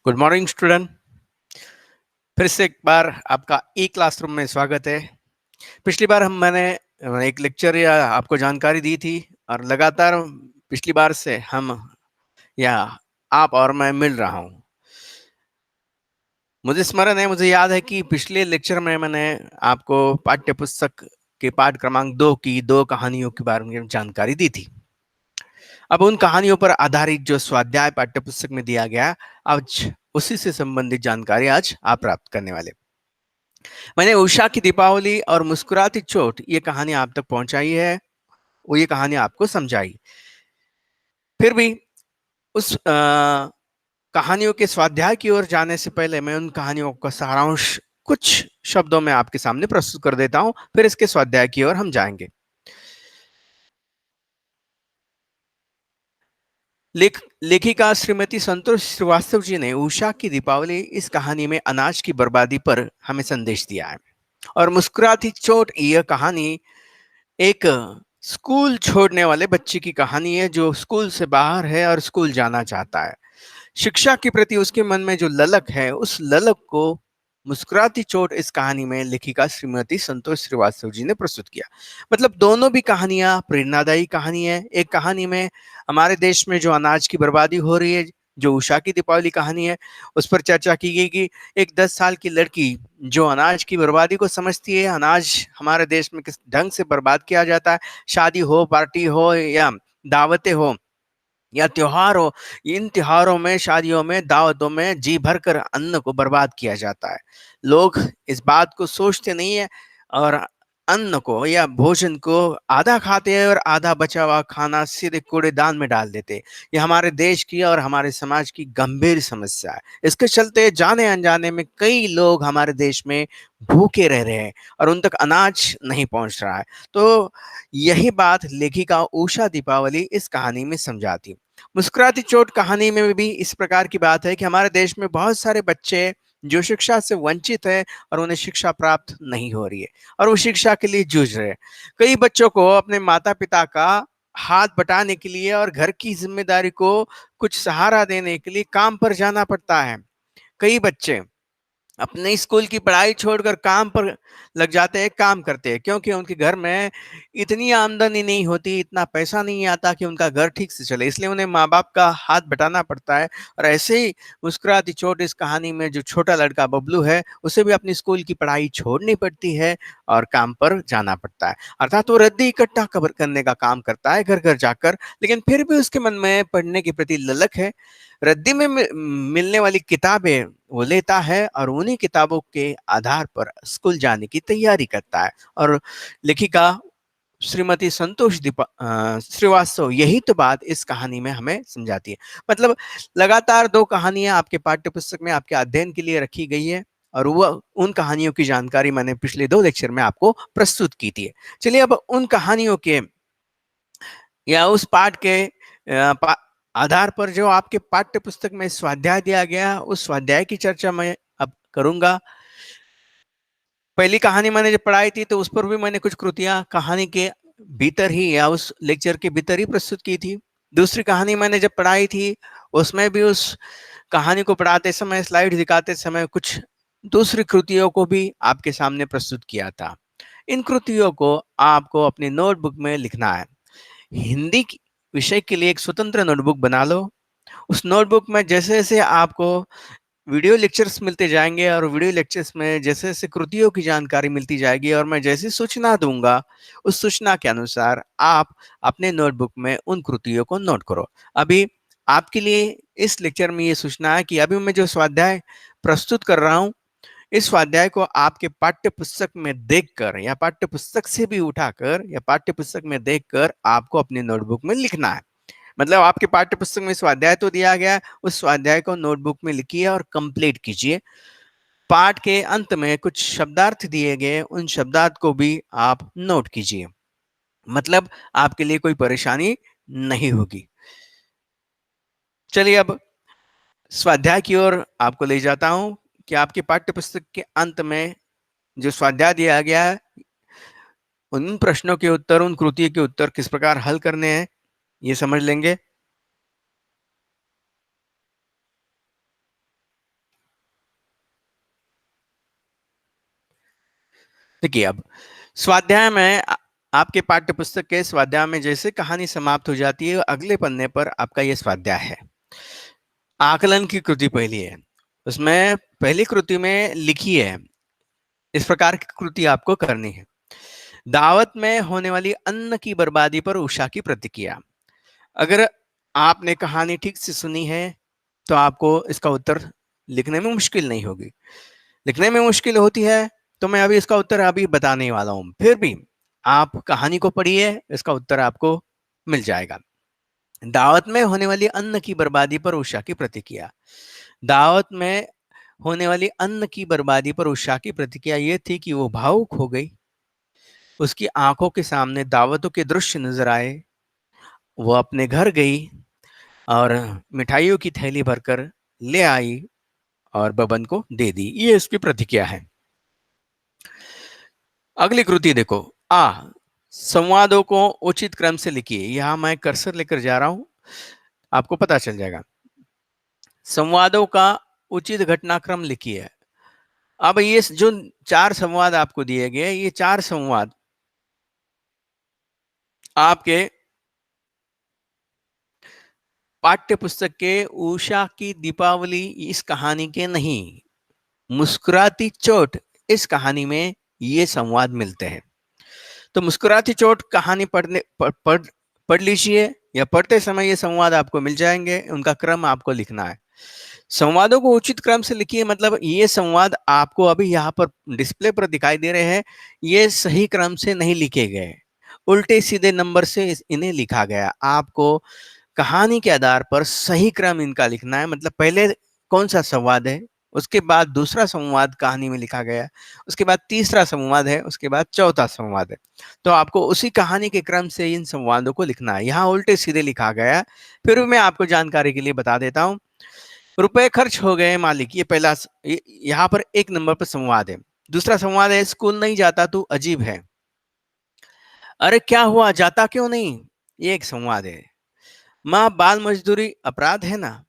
Good morning student. फिर से एक बार आपका ई क्लासरूम में स्वागत है। पिछली बार मैंने एक लेक्चर या आपको जानकारी दी थी और लगातार पिछली बार से हम या आप और मैं मिल रहा हूं। मुझे स्मरण है, मुझे याद है कि पिछले लेक्चर में मैंने आपको पाठ्य पुस्तक के पाठ क्रमांक 2 की 2 कहानियों के बारे में जानकारी दी थी। अब उन कहानियों पर आधारित जो स्वाध्याय पाठ्य पुस्तक में दिया गया, आज उसी से संबंधित जानकारी आज आप प्राप्त करने वाले। मैंने उषा की दीपावली और मुस्कुराती चोट ये कहानी आप तक पहुंचाई है, वो ये कहानी आपको समझाई। फिर भी उस कहानियों के स्वाध्याय की ओर जाने से पहले मैं उन कहानियों का सारांश कुछ शब्दों में आपके सामने प्रस्तुत कर देता हूं, फिर इसके स्वाध्याय की ओर हम जाएंगे। लेखिका श्रीमती संतोष श्रीवास्तव जी ने उषा की दीपावली इस कहानी में अनाज की बर्बादी पर हमें संदेश दिया है। और मुस्कुराती चोट यह कहानी एक स्कूल छोड़ने वाले बच्चे की कहानी है, जो स्कूल से बाहर है और स्कूल जाना चाहता है। शिक्षा के प्रति उसके मन में जो ललक है, उस ललक को मुस्कुराती चोट इस कहानी में लेखिका श्रीमती संतोष श्रीवास्तव जी ने प्रस्तुत किया। मतलब दोनों भी कहानियां प्रेरणादायी कहानी है। एक कहानी में हमारे देश में जो अनाज की बर्बादी हो रही है, जो उषा की दीपावली कहानी है, उस पर चर्चा की गई कि एक 10 साल की लड़की जो अनाज की बर्बादी को समझती है, अनाज हमारे देश में किस ढंग से बर्बाद किया जाता है, शादी हो, पार्टी हो या दावतें हो या त्योहार हो, इन त्योहारों में, शादियों में, दावतों में जी भरकर अन्न को बर्बाद किया जाता है। लोग इस बात को सोचते नहीं है और अन्न को या भोजन को आधा खाते हैं और आधा बचा हुआ खाना सीधे कूड़ेदान में डाल देते हैं। ये हमारे देश की और हमारे समाज की गंभीर समस्या है। इसके चलते जाने अनजाने में कई लोग हमारे देश में भूखे रह रहे हैं और उन तक अनाज नहीं पहुंच रहा है। तो यही बात लेखिका उषा दीपावली इस कहानी में समझाती। मुस्कुराती चोट कहानी में भी इस प्रकार की बात है कि हमारे देश में बहुत सारे बच्चे जो शिक्षा से वंचित है और उन्हें शिक्षा प्राप्त नहीं हो रही है और वो शिक्षा के लिए जूझ रहे हैं। कई बच्चों को अपने माता पिता का हाथ बटाने के लिए और घर की जिम्मेदारी को कुछ सहारा देने के लिए काम पर जाना पड़ता है। कई बच्चे अपने स्कूल की पढ़ाई छोड़कर काम पर लग जाते हैं, काम करते हैं, क्योंकि उनके घर में इतनी आमदनी नहीं होती, इतना पैसा नहीं आता कि उनका घर ठीक से चले, इसलिए उन्हें माँ बाप का हाथ बटाना पड़ता है। और ऐसे ही मुस्कुराती चोट इस कहानी में जो छोटा लड़का बबलू है, उसे भी अपनी स्कूल की पढ़ाई छोड़नी पड़ती है और काम पर जाना पड़ता है। अर्थात वो रद्दी इकट्ठा करने का काम करता है घर घर जाकर, लेकिन फिर भी उसके मन में पढ़ने के प्रति ललक है। रद्दी में मिलने वाली किताबें वो लेता है और उन्हीं किताबों के आधार पर स्कूल जाने की तैयारी करता है। और लेखिका श्रीमती संतोष श्रीवास्तव यही तो बात इस कहानी में हमें समझाती है। मतलब लगातार 2 कहानियां आपके पाठ्य पुस्तक में आपके अध्ययन के लिए रखी गई है और वह उन कहानियों की जानकारी मैंने पिछले 2 लेक्चर में आपको प्रस्तुत की थी। चलिए अब उन कहानियों के या उस पाठ के आधार पर जो आपके पाठ्य पुस्तक में स्वाध्याय दिया गया, उस स्वाध्याय की चर्चा मैं अब करूंगा। पहली कहानी मैंने जब पढ़ाई थी तो उस पर भी मैंने कुछ कृतियां कहानी के भीतर ही या उस लेक्चर के भीतर ही प्रस्तुत की थी। दूसरी कहानी मैंने जब पढ़ाई थी, उसमें भी उस कहानी को पढ़ाते समय, स्लाइड दिखाते समय कुछ दूसरी कृतियों को भी आपके सामने प्रस्तुत किया था। इन कृतियों को आपको अपनी नोटबुक में लिखना है। हिंदी विषय के लिए एक स्वतंत्र नोटबुक बना लो। उस नोटबुक में जैसे जैसे आपको वीडियो लेक्चर्स मिलते जाएंगे और वीडियो लेक्चर्स में जैसे जैसे कृतियों की जानकारी मिलती जाएगी और मैं जैसी सूचना दूंगा, उस सूचना के अनुसार आप अपने नोटबुक में उन कृतियों को नोट करो। अभी आपके लिए इस लेक्चर में ये सूचना है कि अभी मैं जो स्वाध्याय प्रस्तुत कर रहा हूँ, इस स्वाध्याय को आपके पाठ्य पुस्तक में देखकर या पाठ्य पुस्तक से भी उठाकर या पाठ्य पुस्तक में देखकर आपको अपनी नोटबुक में लिखना है। मतलब आपके पाठ्य पुस्तक में स्वाध्याय तो दिया गया है, उस स्वाध्याय को नोटबुक में लिखिए और कंप्लीट कीजिए। पाठ के अंत में कुछ शब्दार्थ दिए गए, उन शब्दार्थ को भी आप नोट कीजिए। मतलब आपके लिए कोई परेशानी नहीं होगी। चलिए अब स्वाध्याय की ओर आपको ले जाता हूं कि आपके पाठ्य पुस्तक के अंत में जो स्वाध्याय दिया गया है, उन प्रश्नों के उत्तर, उन कृतियों के उत्तर किस प्रकार हल करने हैं, ये समझ लेंगे। देखिए, अब स्वाध्याय में आपके पाठ्य पुस्तक के स्वाध्याय में जैसे कहानी समाप्त हो जाती है, अगले पन्ने पर आपका ये स्वाध्याय है। आकलन की कृति पहली है। उसमें पहली कृति में लिखी है, इस प्रकार की कृति आपको करनी है। दावत में होने वाली अन्न की बर्बादी पर उषा की प्रतिक्रिया। अगर आपने कहानी ठीक से सुनी है तो आपको इसका उत्तर लिखने में मुश्किल नहीं होगी। लिखने में मुश्किल होती है तो मैं अभी इसका उत्तर अभी बताने वाला हूं, फिर भी आप कहानी को पढ़िए, इसका उत्तर आपको मिल जाएगा। दावत में होने वाली अन्न की बर्बादी पर उषा की प्रतिक्रिया। दावत में होने वाली अन्न की बर्बादी पर उषा की प्रतिक्रिया ये थी कि वो भावुक हो गई। उसकी आंखों के सामने दावतों के दृश्य नजर आए। वो अपने घर गई और मिठाइयों की थैली भरकर ले आई और बबन को दे दी। ये इसकी प्रतिक्रिया है। अगली कृति देखो, आ संवादों को उचित क्रम से लिखिए। यहां मैं कर्सर लेकर जा रहा हूं, आपको पता चल जाएगा। संवादों का उचित घटनाक्रम लिखिए। अब ये जो 4 संवाद आपको दिए गए, ये 4 संवाद आपके पाठ्य पुस्तक के उषा की दीपावली इस कहानी के नहीं, मुस्कुराती चोट इस कहानी में ये संवाद मिलते हैं। तो मुस्कुराती चोट कहानी पढ़ लीजिए, या पढ़ते समय ये संवाद आपको मिल जाएंगे, उनका क्रम आपको लिखना है। संवादों को उचित क्रम से लिखिए, मतलब ये संवाद आपको अभी यहाँ पर डिस्प्ले पर दिखाई दे रहे हैं, ये सही क्रम से नहीं लिखे गए, उल्टे सीधे नंबर से इन्हें लिखा गया। आपको कहानी के आधार पर सही क्रम इनका लिखना है, मतलब पहले कौन सा संवाद है, उसके बाद दूसरा संवाद कहानी में लिखा गया, उसके बाद तीसरा संवाद है, उसके बाद चौथा संवाद है। तो आपको उसी कहानी के क्रम से इन संवादों को लिखना है। यहाँ उल्टे सीधे लिखा गया, फिर भी मैं आपको जानकारी के लिए बता देता हूँ। रुपए खर्च हो गए मालिक, ये पहला यहाँ पर 1 नंबर पर संवाद है। दूसरा संवाद है, स्कूल नहीं जाता तू अजीब है। अरे क्या हुआ, जाता क्यों नहीं, ये एक संवाद है। माँ बाल मजदूरी अपराध है ना,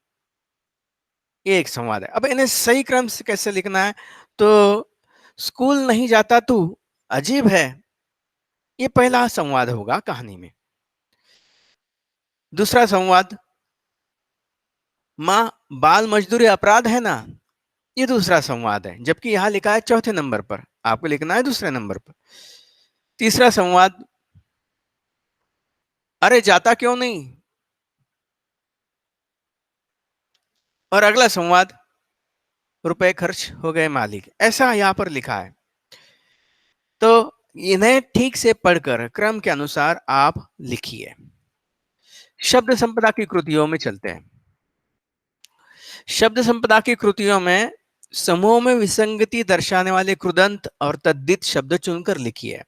ये एक संवाद है। अब इन्हें सही क्रम से कैसे लिखना है, तो स्कूल नहीं जाता तू अजीब है, ये पहला संवाद होगा कहानी में। दूसरा संवाद, माँ बाल मजदूरी अपराध है ना, ये दूसरा संवाद है, जबकि यहां लिखा है चौथे नंबर पर, आपको लिखना है दूसरे नंबर पर। तीसरा संवाद, अरे जाता क्यों नहीं, और अगला संवाद, रुपए खर्च हो गए मालिक, ऐसा यहां पर लिखा है। तो इन्हें ठीक से पढ़कर क्रम के अनुसार आप लिखिए। शब्द संपदा की कृतियों में चलते हैं। शब्द संपदा की कृतियों में समूह में विसंगति दर्शाने वाले कृदंत और तद्धित शब्द चुनकर लिखिए।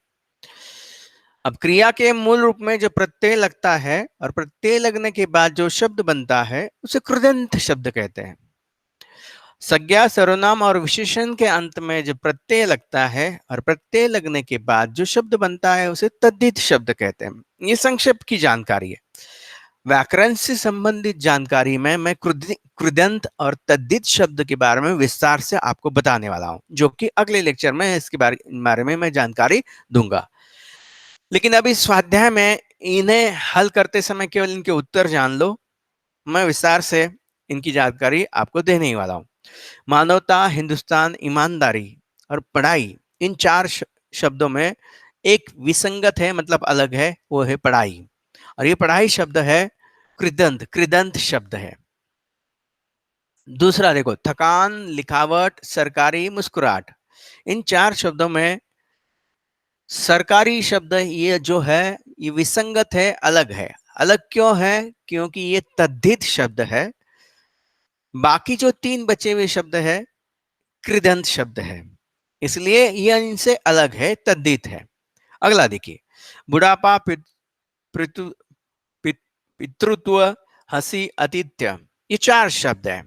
अब क्रिया के मूल रूप में जो प्रत्यय लगता है और प्रत्यय लगने के बाद जो शब्द बनता है उसे कृदंत शब्द कहते हैं। संज्ञा सर्वनाम और विशेषण के अंत में जो प्रत्यय लगता है और प्रत्यय लगने के बाद जो शब्द बनता है उसे तद्धित शब्द कहते हैं। ये संक्षिप्त की जानकारी है। व्याकरण से संबंधित जानकारी में मैं कृदंत और तद्धित शब्द के बारे में विस्तार से आपको बताने वाला हूं, जो कि अगले लेक्चर में इसके बारे में मैं जानकारी दूंगा। लेकिन अभी स्वाध्याय में इन्हें हल करते समय केवल इनके उत्तर जान लो, मैं विस्तार से इनकी जानकारी आपको देने ही वाला हूं। मानवता, हिंदुस्तान, ईमानदारी और पढ़ाई, इन 4 शब्दों में एक विसंगत है, मतलब अलग है, वो है पढ़ाई। और ये पढ़ाई शब्द है कृदंत, कृदंत शब्द है। दूसरा देखो, थकान, लिखावट, सरकारी, मुस्कुराहट, इन 4 शब्दों में सरकारी शब्द ये जो है ये विसंगत है, अलग है। अलग क्यों है, क्योंकि ये तद्धित शब्द है। बाकी जो 3 बचे हुए शब्द है कृदंत शब्द है, इसलिए यह इनसे अलग है, तद्धित है। अगला देखिए, बुढ़ापा, पितृ पितृत्व, हंसी, आतिथ्य, ये 4 शब्द है।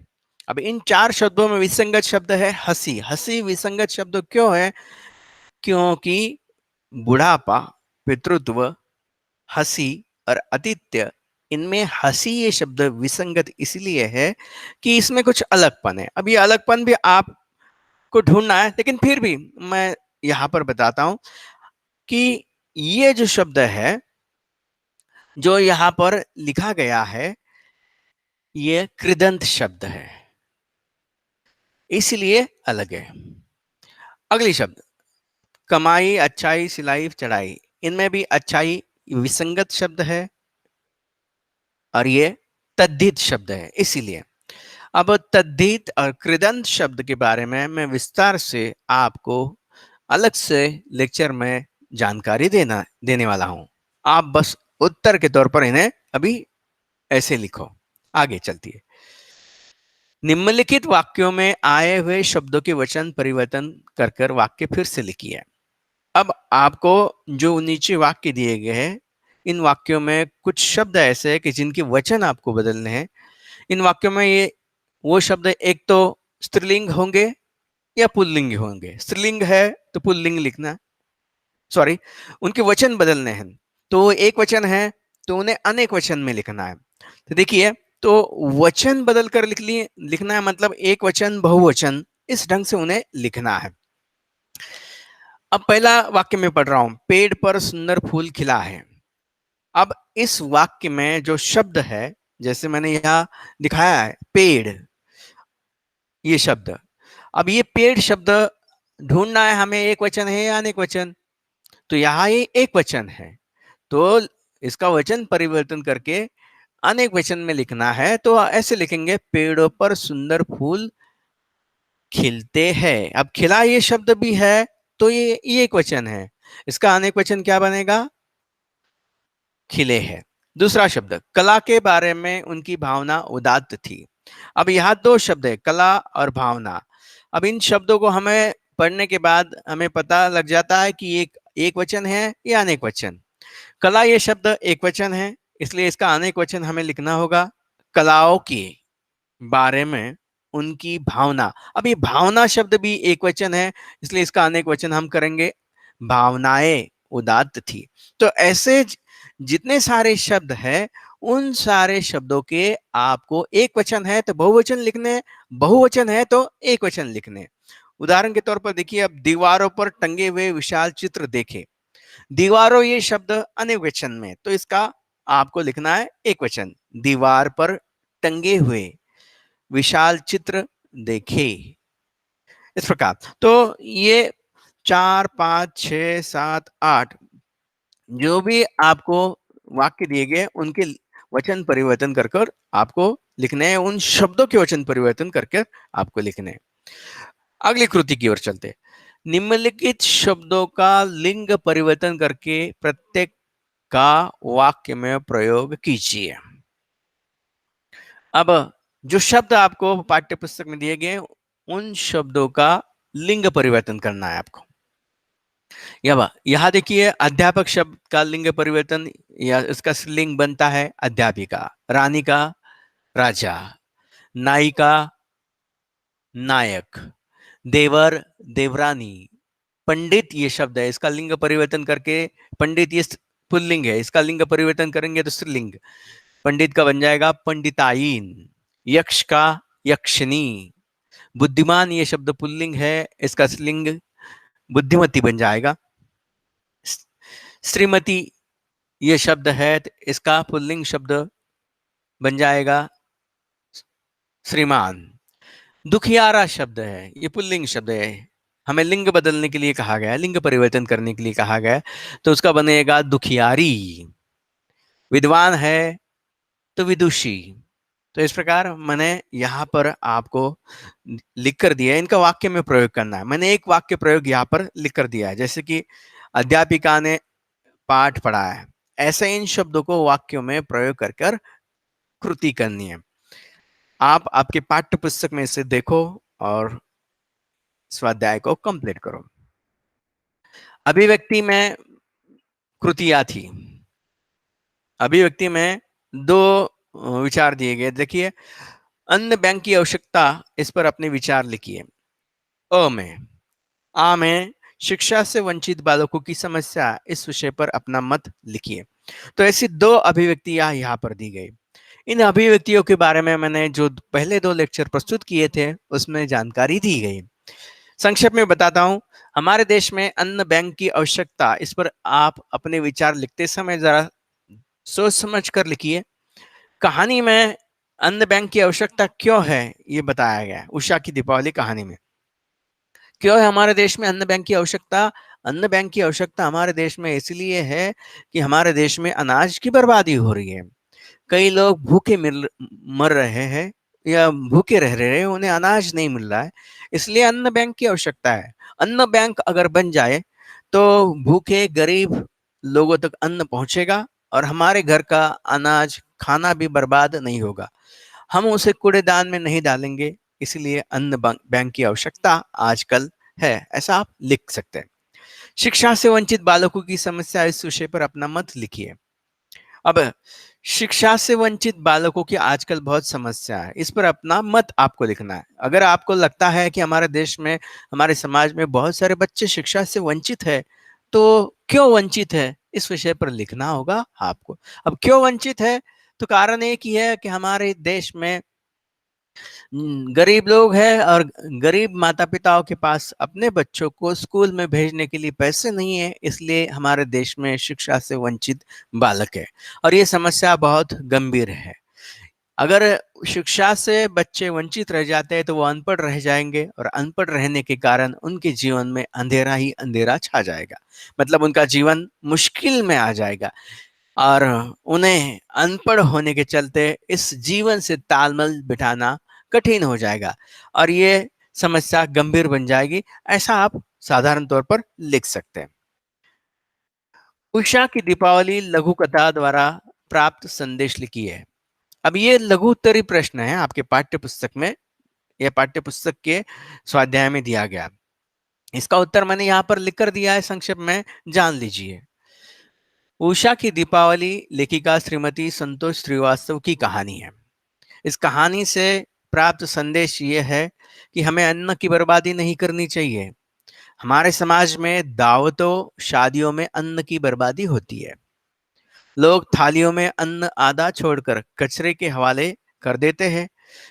अब इन 4 शब्दों में विसंगत शब्द है हंसी। हंसी विसंगत शब्द क्यों है, क्योंकि बुढ़ापा, पितृत्व, हंसी और आतिथ्य, इनमें हंसी ये शब्द विसंगत इसलिए है कि इसमें कुछ अलगपन है। अब ये अलगपन भी आपको ढूंढना है, लेकिन फिर भी मैं यहाँ पर बताता हूं कि ये जो शब्द है, जो यहाँ पर लिखा गया है, ये कृदंत शब्द है, इसलिए अलग है। अगली शब्द, कमाई, अच्छाई, सिलाई, चढ़ाई। इनमें भी अच्छाई विसंगत शब्द है और ये तद्धित शब्द है, इसीलिए। अब तद्धित और कृदंत शब्द के बारे में मैं विस्तार से आपको अलग से लेक्चर में जानकारी देने वाला हूं। आप बस उत्तर के तौर पर इन्हें अभी ऐसे लिखो। आगे चलती है। निम्नलिखित वाक्यों में आए हुए शब्दों के वचन परिवर्तन कर कर वाक्य फिर से लिखिए। अब आपको जो नीचे वाक्य दिए गए हैं, इन वाक्यों में कुछ शब्द ऐसे हैं कि जिनके वचन आपको बदलने हैं। इन वाक्यों में ये वो शब्द एक तो स्त्रीलिंग होंगे या पुल्लिंग होंगे। स्त्रीलिंग है तो पुल्लिंग लिखना, सॉरी, उनके वचन बदलने हैं। तो एक वचन है तो उन्हें अनेक वचन में लिखना है। तो देखिए, तो वचन बदल कर लिखना है, मतलब एक वचन बहुवचन, इस ढंग से उन्हें लिखना है। अब पहला वाक्य में पढ़ रहा हूं, पेड़ पर सुंदर फूल खिला है। अब इस वाक्य में जो शब्द है, जैसे मैंने यहां दिखाया है पेड़, ये शब्द। अब ये पेड़ शब्द ढूंढना है हमें, एक वचन है या अनेक वचन। तो यहाँ ये एक वचन है, तो इसका वचन परिवर्तन करके अनेक वचन में लिखना है। तो ऐसे लिखेंगे, पेड़ों पर सुंदर फूल खिलते हैं। अब खिला ये शब्द भी है तो ये एक वचन है, इसका अनेक वचन क्या बनेगा? खिले है। दूसरा शब्द, कला के बारे में उनकी भावना उदात्त थी। अब यहाँ दो शब्द है, कला और भावना। अब इन शब्दों को हमें पढ़ने के बाद हमें पता लग जाता है कि एक वचन है या अनेक वचन। कला ये शब्द एक वचन है, इसलिए इसका अनेक वचन हमें लिखना होगा। कलाओं के बारे में उनकी भावना। अब ये भावना शब्द भी एक वचन है, इसलिए इसका अनेक वचन हम करेंगे, भावनाएं उदात्त थी। तो ऐसे जितने सारे शब्द हैं, उन सारे शब्दों के आपको एक वचन है तो बहुवचन लिखने, बहुवचन है तो एक वचन लिखने। उदाहरण के तौर पर देखिए, अब दीवारों पर टंगे हुए विशाल चित्र देखे। दीवारों ये शब्द अनेक वचन में, तो इसका आपको लिखना है एक वचन, दीवार पर टंगे हुए विशाल चित्र देखे। इस प्रकार तो ये 4, 5, 6, 7, 8 जो भी आपको वाक्य दिए गए, उनके वचन परिवर्तन कर कर आपको लिखने हैं, उन शब्दों के वचन परिवर्तन करके आपको लिखने हैं। अगली कृति की ओर चलते हैं। निम्नलिखित शब्दों का लिंग परिवर्तन करके प्रत्येक का वाक्य में प्रयोग कीजिए। अब जो शब्द आपको पाठ्य पुस्तक में दिए गए, उन शब्दों का लिंग परिवर्तन करना है आपको। यहाँ देखिए, अध्यापक शब्द का लिंग परिवर्तन, या इसका लिंग बनता है अध्यापिका, रानी का राजा, नायिका नायक, देवर देवरानी, पंडित ये शब्द है, इसका लिंग परिवर्तन करके पंडित ये पुल्लिंग है, इसका लिंग परिवर्तन करेंगे तो स्त्रीलिंग, पंडित का बन जाएगा पंडिताइन। यक्ष का यक्षिणी, बुद्धिमान ये शब्द पुल्लिंग है, इसका लिंग बुद्धिमती बन जाएगा। श्रीमती ये शब्द है, तो इसका पुल्लिंग शब्द बन जाएगा श्रीमान। दुखियारा शब्द है, ये पुल्लिंग शब्द है, हमें लिंग बदलने के लिए कहा गया है, लिंग परिवर्तन करने के लिए कहा गया है, तो उसका बनेगा दुखियारी। विद्वान है तो विदुषी। तो इस प्रकार मैंने यहाँ पर आपको लिख कर दिया है, इनका वाक्य में प्रयोग करना है। मैंने एक वाक्य प्रयोग यहाँ पर लिख कर दिया है, जैसे कि अध्यापिका ने पाठ पढ़ा है, ऐसे इन शब्दों को वाक्यों में प्रयोग कर कर कृति करनी है। आप आपके पाठ्य पुस्तक में इसे देखो और स्वाध्याय को कंप्लीट करो। अभिव्यक्ति में कृतियां थी। अभिव्यक्ति में दो विचार दिए गए, देखिए, अन्न बैंक की आवश्यकता, इस पर अपने विचार लिखिए। अ में, आ में, शिक्षा से वंचित बालकों की समस्या, इस विषय पर अपना मत लिखिए। तो ऐसी दो अभिव्यक्तियां यहाँ पर दी गई। इन अभिव्यक्तियों के बारे में मैंने जो पहले दो लेक्चर प्रस्तुत किए थे, उसमें जानकारी दी गई। संक्षेप में बताता हूँ, हमारे देश में अन्न बैंक की आवश्यकता, इस पर आप अपने विचार लिखते समय जरा सोच समझ कर लिखिए। कहानी में अन्न बैंक की आवश्यकता क्यों है, ये बताया गया है उषा की दीपावली कहानी में। क्यों है हमारे देश में अन्न बैंक की आवश्यकता? अन्न बैंक की आवश्यकता हमारे देश में इसलिए है कि हमारे देश में अनाज की बर्बादी हो रही है। कई लोग भूखे मर रहे हैं या भूखे रह रहे हैं, उन्हें अनाज नहीं मिल रहा है, इसलिए अन्न बैंक की आवश्यकता है। अन्न बैंक अगर बन जाए तो भूखे गरीब लोगों तक अन्न पहुंचेगा और हमारे घर का अनाज खाना भी बर्बाद नहीं होगा। हम उसे कूड़ेदान में नहीं डालेंगे, इसलिए अन्न बैंक की आवश्यकता आजकल है, ऐसा आप लिख सकते हैं। शिक्षा से वंचित बालकों की समस्या, इस विषय पर अपना मत लिखिए। अब शिक्षा से वंचित बालकों की आजकल बहुत समस्या है, इस पर अपना मत आपको लिखना है। अगर आपको लगता है कि हमारे देश में, हमारे समाज में बहुत सारे बच्चे शिक्षा से वंचित है, तो क्यों वंचित है, इस विषय पर लिखना होगा आपको। अब क्यों वंचित है, तो कारण एक ही है कि हमारे देश में गरीब लोग हैं और गरीब माता पिताओं के पास अपने बच्चों को स्कूल में भेजने के लिए पैसे नहीं है, इसलिए हमारे देश में शिक्षा से वंचित बालक है और ये समस्या बहुत गंभीर है। अगर शिक्षा से बच्चे वंचित रह जाते हैं तो वो अनपढ़ रह जाएंगे और अनपढ़ रहने के कारण उनके जीवन में अंधेरा ही अंधेरा छा जाएगा, मतलब उनका जीवन मुश्किल में आ जाएगा और उन्हें अनपढ़ होने के चलते इस जीवन से तालमेल बिठाना कठिन हो जाएगा और ये समस्या गंभीर बन जाएगी, ऐसा आप साधारण तौर पर लिख सकते हैं। उषा की दीपावली लघु कथा द्वारा प्राप्त संदेश लिखी है। अब ये लघु उत्तरीय प्रश्न है आपके पाठ्य पुस्तक में, यह पाठ्य पुस्तक के स्वाध्याय में दिया गया। इसका उत्तर मैंने यहाँ पर लिख कर दिया है, संक्षेप में जान लीजिए। उषा की दीपावली लेखिका श्रीमती संतोष श्रीवास्तव की कहानी है। इस कहानी से प्राप्त संदेश ये है कि हमें अन्न की बर्बादी नहीं करनी चाहिए। हमारे समाज में दावतों, शादियों में अन्न की बर्बादी होती है। लोग थालियों में अन्न आधा छोड़कर कचरे के हवाले कर देते हैं।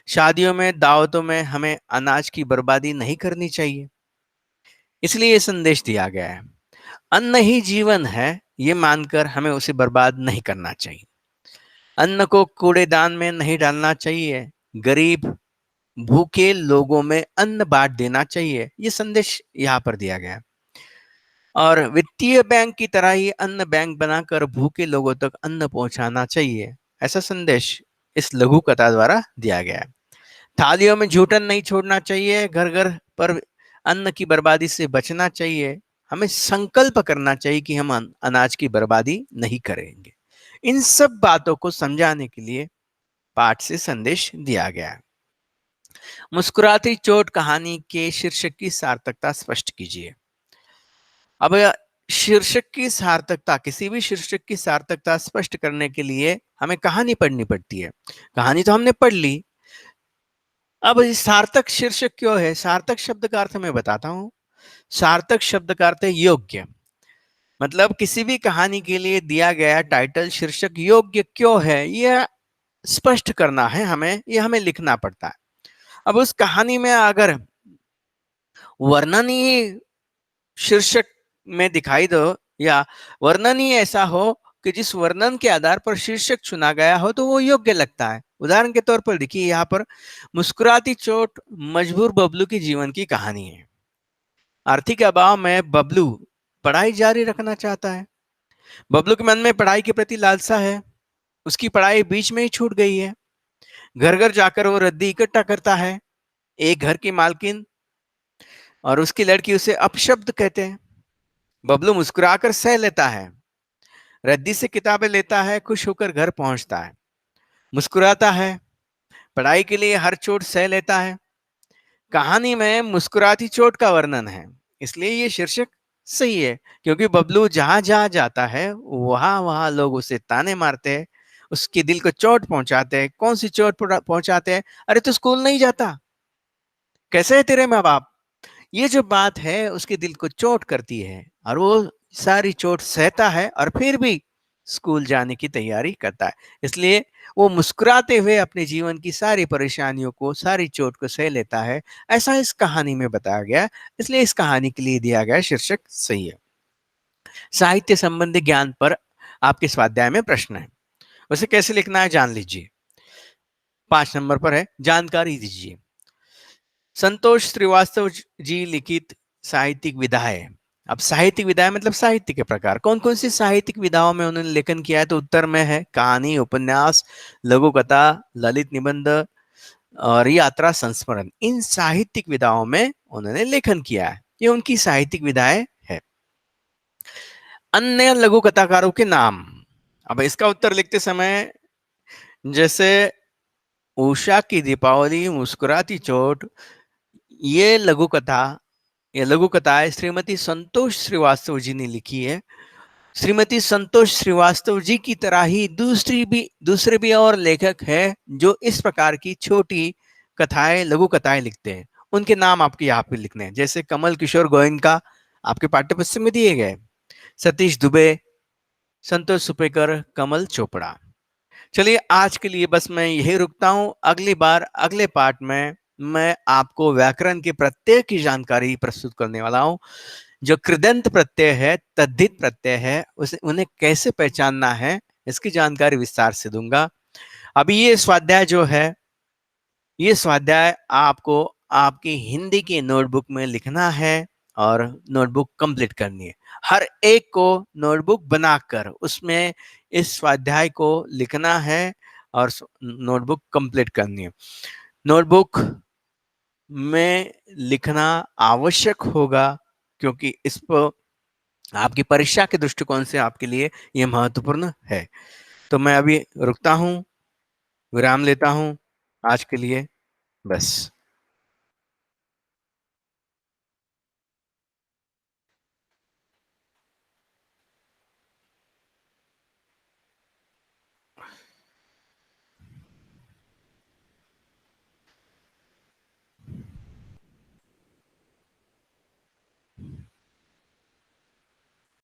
शादियों में, दावतों में हमें अनाज की बर्बादी नहीं करनी चाहिए, इसलिए ये संदेश दिया गया है। अन्न ही जीवन है, ये मानकर हमें उसे बर्बाद नहीं करना चाहिए। अन्न को कूड़ेदान में नहीं डालना चाहिए। गरीब भूखे लोगों में अन्न बांट देना चाहिए, ये संदेश यहाँ पर दिया गया है। और वित्तीय बैंक की तरह ही अन्न बैंक बनाकर भूखे लोगों तक अन्न पहुंचाना चाहिए, ऐसा संदेश इस लघु कथा द्वारा दिया गया है। थालियों में जूठन नहीं छोड़ना चाहिए। घर घर पर अन्न की बर्बादी से बचना चाहिए। हमें संकल्प करना चाहिए कि हम अनाज की बर्बादी नहीं करेंगे। इन सब बातों को समझाने के लिए पाठ से संदेश दिया गया है। मुस्कुराती चोट कहानी के शीर्षक की सार्थकता स्पष्ट कीजिए। अब शीर्षक की सार्थकता, किसी भी शीर्षक की सार्थकता स्पष्ट करने के लिए हमें कहानी पढ़नी पड़ती है। कहानी तो हमने पढ़ ली, अब सार्थक शीर्षक क्यों है? सार्थक शब्द का अर्थ मैं बताता हूं। सार्थक शब्द का अर्थ है योग्य, मतलब किसी भी कहानी के लिए दिया गया टाइटल, शीर्षक योग्य क्यों है, यह स्पष्ट करना है हमें, यह हमें लिखना पड़ता है। अब उस कहानी में अगर वर्णन ही शीर्षक में दिखाई दो या वर्णन ही ऐसा हो कि जिस वर्णन के आधार पर शीर्षक चुना गया हो तो वो योग्य लगता है। उदाहरण के तौर पर देखिए, यहाँ पर मुस्कुराती चोट मजबूर बबलू की जीवन की कहानी है। आर्थिक अभाव में बबलू पढ़ाई जारी रखना चाहता है। बबलू के मन में पढ़ाई के प्रति लालसा है। उसकी पढ़ाई बीच में ही छूट गई है। घर घर जाकर वो रद्दी इकट्ठा करता है। एक घर की मालकिन और उसकी लड़की उसे अपशब्द कहते हैं। बबलू मुस्कुराकर सह लेता है, रद्दी से किताबें लेता है, खुश होकर घर पहुंचता है, मुस्कुराता है, पढ़ाई के लिए हर चोट सह लेता है। कहानी में मुस्कुराती चोट का वर्णन है, इसलिए ये शीर्षक सही है, क्योंकि बबलू जहां जहां जाता है वहां वहां लोग उसे ताने मारते हैं, उसके दिल को चोट पहुंचाते हैं। कौन सी चोट पहुंचाते हैं? अरे तो स्कूल नहीं जाता, कैसे है तेरे माँ बाप, ये जो बात है उसके दिल को चोट करती है और वो सारी चोट सहता है और फिर भी स्कूल जाने की तैयारी करता है। इसलिए वो मुस्कुराते हुए अपने जीवन की सारी परेशानियों को, सारी चोट को सह लेता है। ऐसा इस कहानी में बताया गया है, इसलिए इस कहानी के लिए दिया गया शीर्षक सही है। साहित्य संबंधी ज्ञान पर आपके स्वाध्याय में प्रश्न है। उसे कैसे लिखना है जान लीजिए। 5 नंबर पर है, जानकारी दीजिए। संतोष श्रीवास्तव जी लिखित साहित्यिक विधाएं। अब साहित्यिक विधाएं मतलब साहित्य के प्रकार। कौन कौन सी साहित्यिक विधाओं में उन्होंने लेखन किया है? तो उत्तर में है कहानी, उपन्यास, लघु कथा, ललित निबंध और यात्रा संस्मरण। इन साहित्यिक विधाओं में उन्होंने लेखन किया है, ये उनकी साहित्यिक विधाएं है। अन्य लघु कथाकारों के नाम। अब इसका उत्तर लिखते समय जैसे उषा की दीपावली, मुस्कुराती चोट, ये लघु कथा, ये लघु कथाएं श्रीमती संतोष श्रीवास्तव जी ने लिखी है। श्रीमती संतोष श्रीवास्तव जी की तरह ही दूसरे भी और लेखक हैं जो इस प्रकार की छोटी कथाएं, लघु कथाएं लिखते हैं। उनके नाम आपके यहाँ पे लिखने हैं, जैसे कमल किशोर गोयनका आपके पाठ्य पुस्तक में दिए गए, सतीश दुबे, संतोष सुपेकर, कमल चोपड़ा। चलिए आज के लिए बस मैं यही रुकता हूं। अगली बार अगले पार्ट में मैं आपको व्याकरण के प्रत्यय की जानकारी प्रस्तुत करने वाला हूं। जो कृदंत प्रत्यय है, तद्धित प्रत्यय है, उसे उन्हें कैसे पहचानना है, इसकी जानकारी विस्तार से दूंगा। अभी ये स्वाध्याय जो है, ये स्वाध्याय आपको आपकी हिंदी की नोटबुक में लिखना है और नोटबुक कंप्लीट करनी है। हर एक को नोटबुक बनाकर उसमें इस स्वाध्याय को लिखना है और नोटबुक कंप्लीट करनी है। नोटबुक में लिखना आवश्यक होगा क्योंकि इस पर आपकी परीक्षा के दृष्टिकोण से आपके लिए यह महत्वपूर्ण है। तो मैं अभी रुकता हूं, विराम लेता हूं आज के लिए, बस।